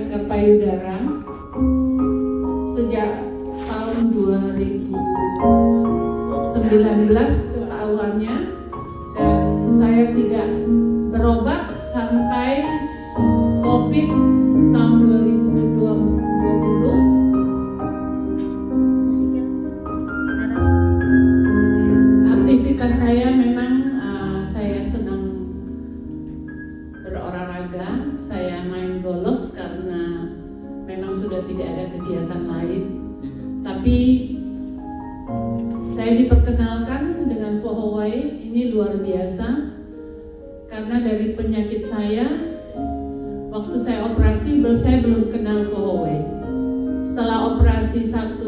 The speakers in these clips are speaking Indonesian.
kanker payudara sejak tahun 2019 ketahuannya, dan saya tidak berobat sampai COVID tahun 2020. Aktivitas saya memang saya senang berolahraga, saya main golf karena memang sudah tidak ada kegiatan lain. Tapi saya diperkenalkan dengan Fohowai, ini luar biasa karena dari penyakit saya, waktu saya operasi saya belum kenal Fohowai. Setelah operasi 1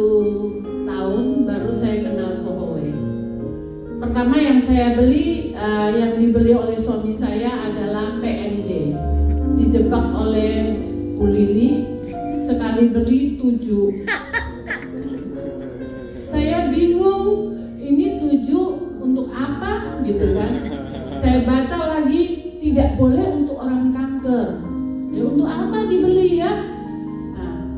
tahun baru saya kenal Fohowai. Pertama yang saya beli, yang dibeli oleh suami saya adalah PMD. Dijebak oleh Bu Lili, sekali beli 7. Saya bingung, ini 7 untuk apa gitu kan. Saya baca lagi, tidak boleh untuk orang kanker. Ya untuk apa dibeli ya? Nah,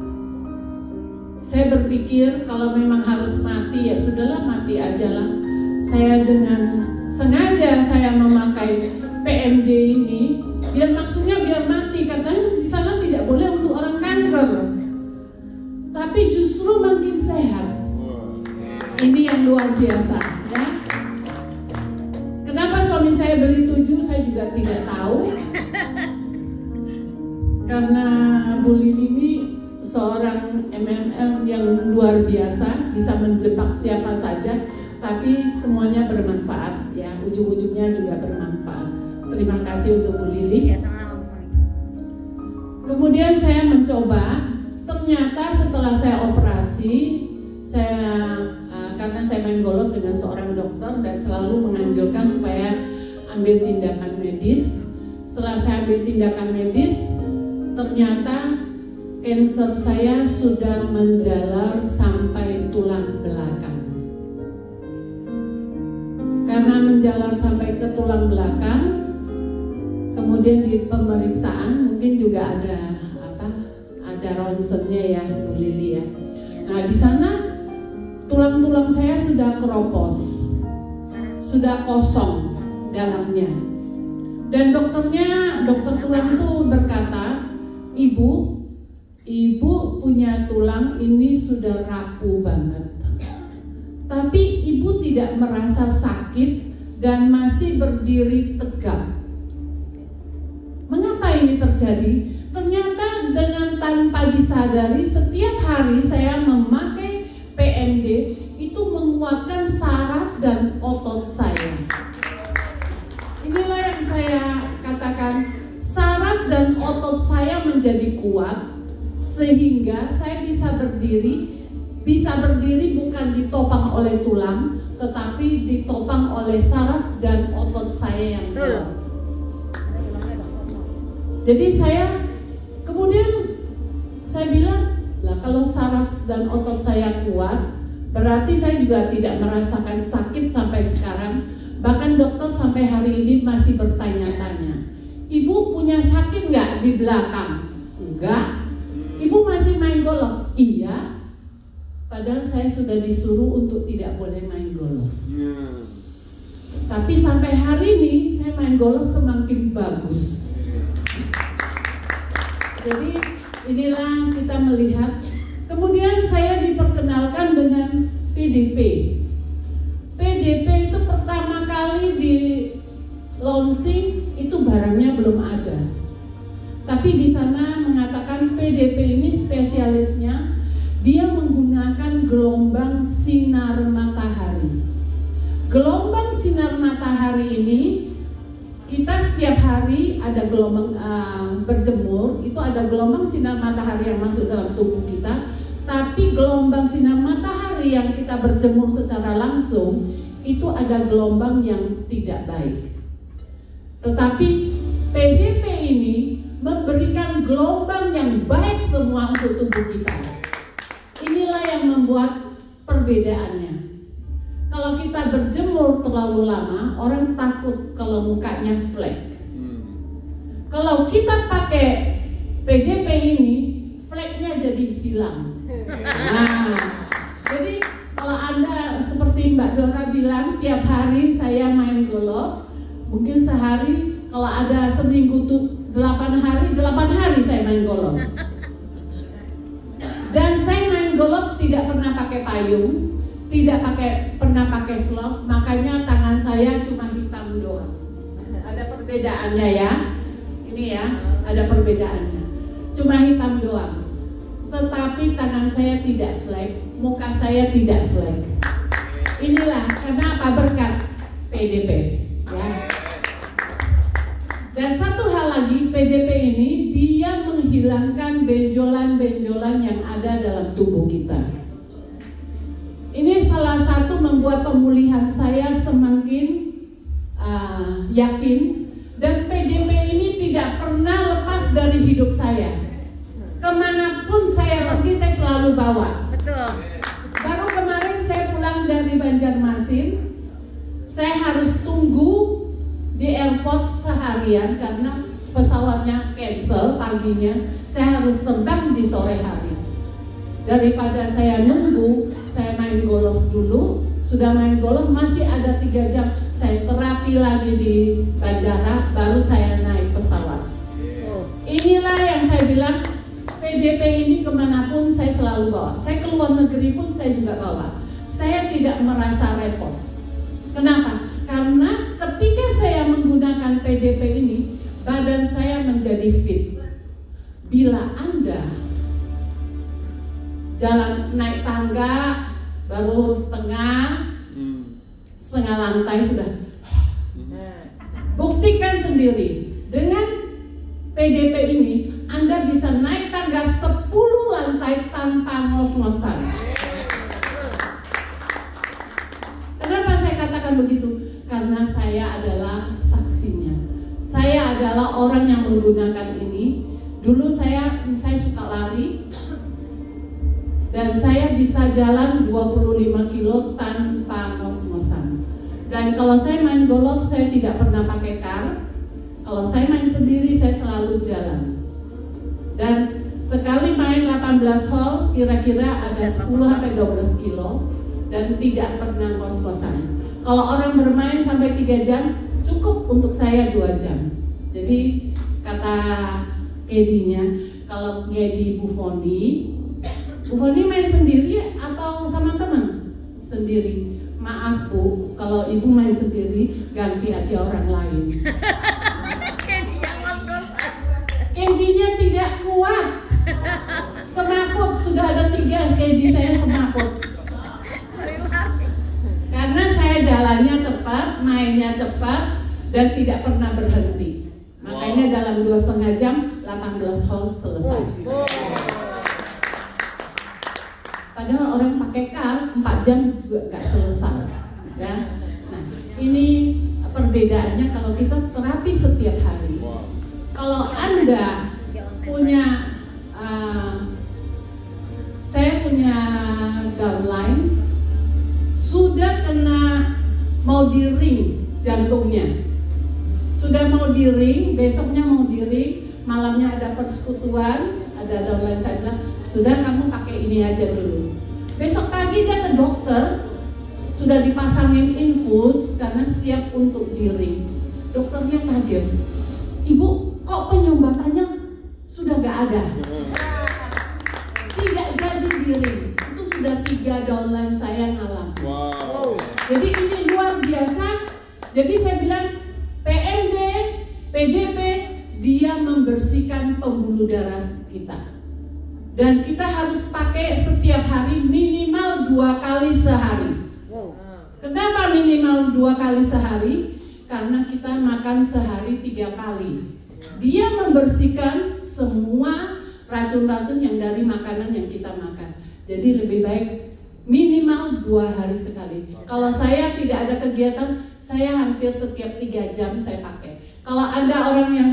saya berpikir kalau memang harus mati ya sudahlah, mati aja lah. Saya dengan sengaja saya memakai PMD ini, maksudnya biar mati, katanya di sana tidak boleh untuk orang kanker. Tapi justru makin sehat. Ini yang luar biasa, ya. Kenapa suami saya beli 7 saya juga tidak tahu. Karena Bu Lili ini seorang MML yang luar biasa, bisa menjebak siapa saja, tapi semuanya bermanfaat, ya. Ujung-ujungnya juga bermanfaat. Terima kasih untuk Bu Lili. Kemudian saya mencoba, ternyata setelah saya operasi, karena saya main golf dengan seorang dokter dan selalu menganjurkan supaya ambil tindakan medis. Setelah saya ambil tindakan medis, ternyata kanker saya sudah menjalar sampai tulang belakang. Karena menjalar sampai ke tulang belakang, kemudian di pemeriksaan mungkin juga ada ronsennya ya Bu Lili ya. Nah di sana tulang-tulang saya sudah keropos, sudah kosong dalamnya. Dan dokter tulang itu berkata, ibu punya tulang ini sudah rapuh banget. Tapi ibu tidak merasa sakit dan masih berdiri tegak. Mengapa ini terjadi? Ternyata dengan tanpa disadari setiap hari saya memakai PMD itu menguatkan saraf dan otot saya. Inilah yang saya katakan, saraf dan otot saya menjadi kuat sehingga saya bisa berdiri bukan ditopang oleh tulang, tetapi ditopang oleh saraf dan otot saya yang kuat. Jadi kemudian saya bilang, lah kalau saraf dan otot saya kuat, berarti saya juga tidak merasakan sakit sampai sekarang. Bahkan dokter sampai hari ini masih bertanya-tanya, ibu punya sakit nggak di belakang? Enggak. Ibu masih main golf? Iya. Padahal saya sudah disuruh untuk tidak boleh main golf. Tapi sampai hari ini saya main golf semakin bagus. Jadi inilah kita melihat. Kemudian saya diperkenalkan dengan PDP. PDP itu pertama kali di launching itu barangnya belum ada. Tapi di sana mengatakan PDP ini spesialisnya dia menggunakan gelombang sinar matahari. Gelombang sinar matahari ini kita setiap hari ada gelombang berjemur, itu ada gelombang sinar matahari yang masuk dalam tubuh kita. Tapi gelombang sinar matahari yang kita berjemur secara langsung itu ada gelombang yang tidak baik. Tetapi PDP ini memberikan gelombang yang baik semua untuk tubuh kita. Inilah yang membuat perbedaannya. Kalau kita berjemur terlalu lama, orang takut kalau mukanya flek. Kalau kita pakai PDP ini, PDP-nya jadi hilang. Nah, jadi kalau Anda seperti Mbak Dora bilang, tiap hari saya main golf, mungkin sehari, kalau ada seminggu tuh 8 hari saya main golf. Dan saya main golf tidak pernah pakai payung, tidak pernah pakai slop, makanya tangan saya cuma hitam doang. Ada perbedaannya ya, ini ya, ada perbedaannya. Cuma hitam doang. Tetapi tangan saya tidak flek, muka saya tidak flek. Inilah kenapa berkat PDP. Ya. Dan satu hal lagi, PDP ini dia menghilangkan benjolan-benjolan yang ada dalam tubuh kita. Ini salah satu membuat pemulihan saya semakin yakin, dan PDP ini tidak pernah lepas dari hidup saya. Kemanapun saya pergi, saya selalu bawa. Betul. Baru kemarin saya pulang dari Banjarmasin, saya harus tunggu di airport seharian karena pesawatnya cancel paginya. Saya harus terbang di sore hari. Daripada saya nunggu, saya main golf dulu. Sudah main golf masih ada 3 jam, saya terapi lagi di bandara, baru saya naik pesawat. Inilah yang saya bilang, PDP ini kemanapun saya selalu bawa. Saya ke luar negeri pun saya juga bawa. Saya tidak merasa repot. Kenapa? Karena ketika saya menggunakan PDP ini, badan saya menjadi fit. Bila Anda jalan naik tangga baru setengah lantai sudah, buktikan sendiri dengan PDP ini Anda bisa naik tangga 10 lantai tanpa ngos-ngosan. Kenapa saya katakan begitu? Karena saya adalah saksinya. Saya adalah orang yang menggunakan ini. Dulu saya suka lari, dan saya bisa jalan 25 kilo tanpa ngos-ngosan. Dan kalau saya main golf, saya tidak pernah pakai car. Kalau saya main sendiri, saya selalu jalan. Dan sekali main 18 hole, kira-kira ada 10-12 kilo, dan tidak pernah ngos-ngosan. Kalau orang bermain sampai 3 jam, cukup untuk saya 2 jam. Jadi kata Kedinya, kalau Kedi Buffoni main sendiri atau sama teman? Sendiri. Maaf Bu, kalau ibu main sendiri, ganti aja orang lain. Kedinya tidak kuat. Semaput, sudah ada 3 kedi saya semaput. Karena saya jalannya cepat, mainnya cepat, dan tidak pernah berhenti. Makanya dalam 2,5 jam 18 hole selesai. Padahal orang pakai car 4 jam juga nggak selesai. Ya. Nah, ini perbedaannya kalau kita terapi setiap hari. Kalau Anda punya, saya punya downline, sudah kena mau di ring jantungnya, sudah mau di ring, besoknya mau di ring, malamnya ada persekutuan, ada downline, saya bilang sudah kamu pakai ini aja dulu. Besok pagi dia ke dokter, sudah dipasangin infus karena siap untuk di ring. Dokternya kaget, ibu kok penyumbatannya sudah gak ada, tidak jadi di ring. Itu sudah 3 downline saya ngalamin. Wow. Jadi ini luar biasa. Jadi saya bilang PMD, PDP, dia membersihkan pembuluh darah kita. Dan kita harus pakai setiap hari minimal 2 kali sehari. Kenapa minimal 2 kali sehari? Karena kita makan sehari 3 kali. Dia membersihkan semua racun-racun yang dari makanan yang kita makan. Jadi lebih baik minimal 2 hari sekali. Kalau saya tidak ada kegiatan, saya hampir setiap 3 jam saya pakai. Kalau ada orang yang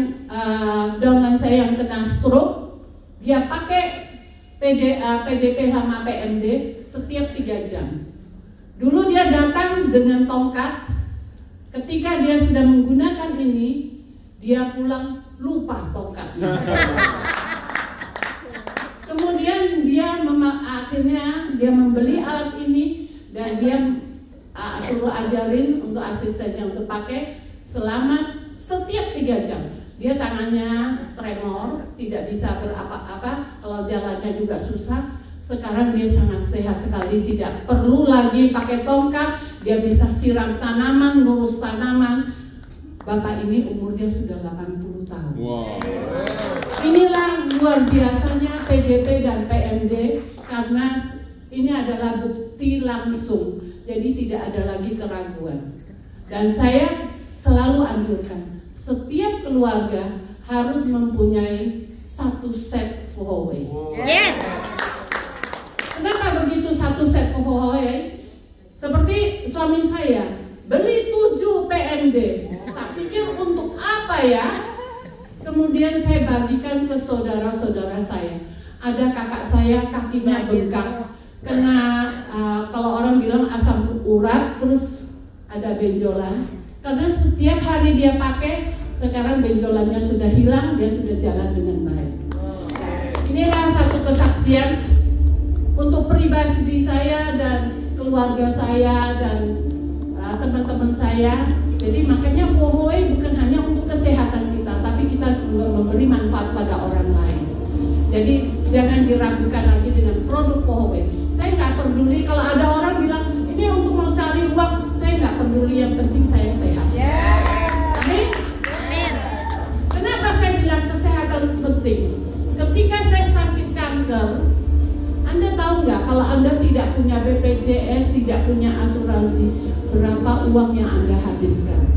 downline saya yang kena stroke, dia pakai PDP sama PMD setiap 3 jam. Dulu dia datang dengan tongkat. Ketika dia sudah menggunakan ini, dia pulang lupa tongkatnya. Kemudian akhirnya dia membeli alat ini dan dia suruh ajarin untuk asistennya untuk pakai selama setiap 3 jam. Dia tangannya tremor, tidak bisa berapa-apa, kalau jalannya juga susah. Sekarang dia sangat sehat sekali, tidak perlu lagi pakai tongkat, dia bisa siram tanaman, ngurus tanaman. Bapak ini umurnya sudah 80 tahun. Wow. Inilah luar biasanya PDP dan PMD, karena ini adalah bukti langsung. Jadi tidak ada lagi keraguan. Dan saya selalu anjurkan, setiap keluarga harus mempunyai 1 set Fohoway. Yes. Kenapa begitu 1 set Fohoway? Seperti suami saya, beli 7 PMD. Tak pikir untuk apa ya? Kemudian saya bagikan ke saudara-saudara saya. Ada kakak saya kakinya bengkak, kena kalau orang bilang asam urat, terus ada benjolan. Karena setiap hari dia pakai, sekarang benjolannya sudah hilang, dia sudah jalan dengan baik. Inilah satu kesaksian untuk pribadi saya dan keluarga saya dan teman-teman saya. Jadi makanya Fohoway bukan hanya untuk kesehatan kita, tapi kita juga memberi manfaat pada orang lain. Jadi jangan diragukan lagi dengan produk Fohoway. Saya nggak peduli kalau ada orang bilang ini untuk mau cari uang, saya nggak peduli, yang penting saya sehat. Amin. Kenapa saya bilang kesehatan penting? Ketika saya sakit kanker, Anda tahu nggak kalau Anda tidak punya BPJS, tidak punya asuransi, berapa uang yang Anda habiskan?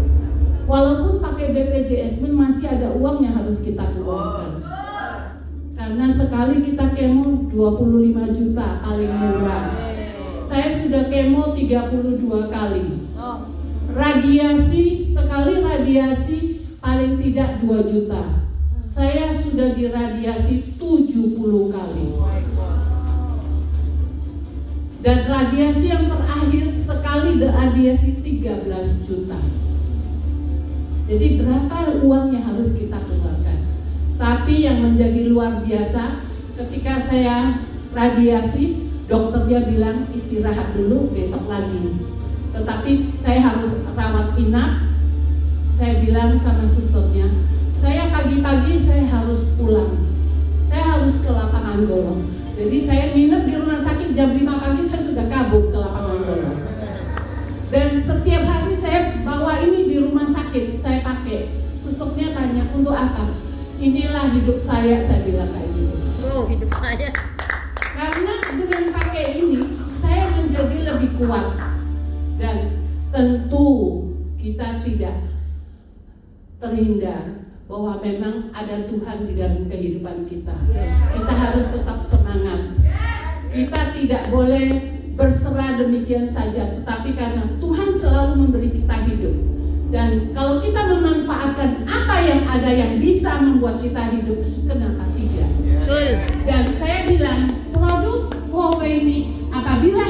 Walaupun pakai BPJS pun masih ada uang yang harus kita keluarkan. Karena sekali kita kemo 25 juta paling murah. Saya sudah kemo 32 kali. Radiasi, sekali radiasi paling tidak 2 juta. Saya sudah diradiasi 70 kali. Dan radiasi yang terakhir sekali radiasi 13 juta. Jadi berapa uang yang harus kita keluarkan? Tapi yang menjadi luar biasa, ketika saya radiasi, dokternya bilang istirahat dulu, besok lagi. Tetapi saya harus rawat inap. Saya bilang sama susternya, saya pagi-pagi saya harus pulang. Saya harus ke lapangan golong. Jadi saya nginep di rumah sakit jam 5 pagi, saya sudah kabur ke lapangan golong. Dan setiap hari saya bawa ini di rumah sakit, saya pakai. Susternya tanya, untuk apa? Inilah hidup saya bilang kayak gitu. Oh, hidup saya. Karena dengan pakai ini, saya menjadi lebih kuat. Dan tentu kita tidak terhindar bahwa memang ada Tuhan di dalam kehidupan kita. Kita harus tetap semangat. Kita tidak boleh berserah demikian saja, tetapi karena Tuhan selalu memberi kita hidup. Dan kalau kita memanfaatkan apa yang ada yang bisa membuat kita hidup, kenapa tidak? Dan saya bilang produk Fohoway ini